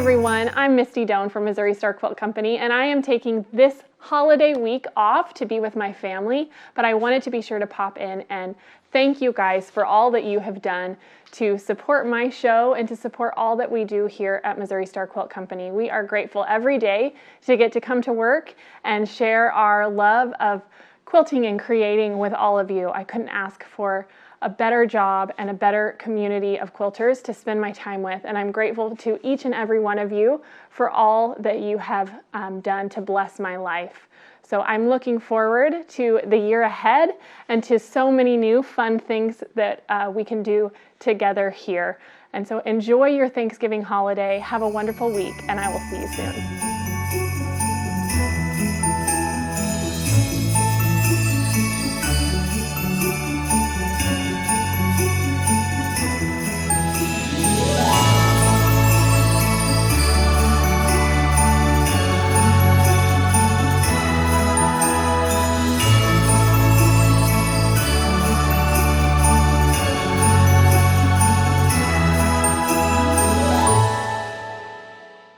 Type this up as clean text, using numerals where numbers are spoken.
everyone, I'm Misty Doan from Missouri Star Quilt Company, and I am taking this holiday week off to be with my family, but I wanted to be sure to pop in and thank you guys for all that you have done to support my show and to support all that we do here at Missouri Star Quilt Company. We are grateful every day to get to come to work and share our love of quilting and creating with all of you. I couldn't ask for a better job and a better community of quilters to spend my time with, and I'm grateful to each and every one of you for all that you have done to bless my life. So I'm looking forward to the year ahead and to so many new fun things that we can do together here. And so enjoy your Thanksgiving holiday, have a wonderful week, and I will see you soon.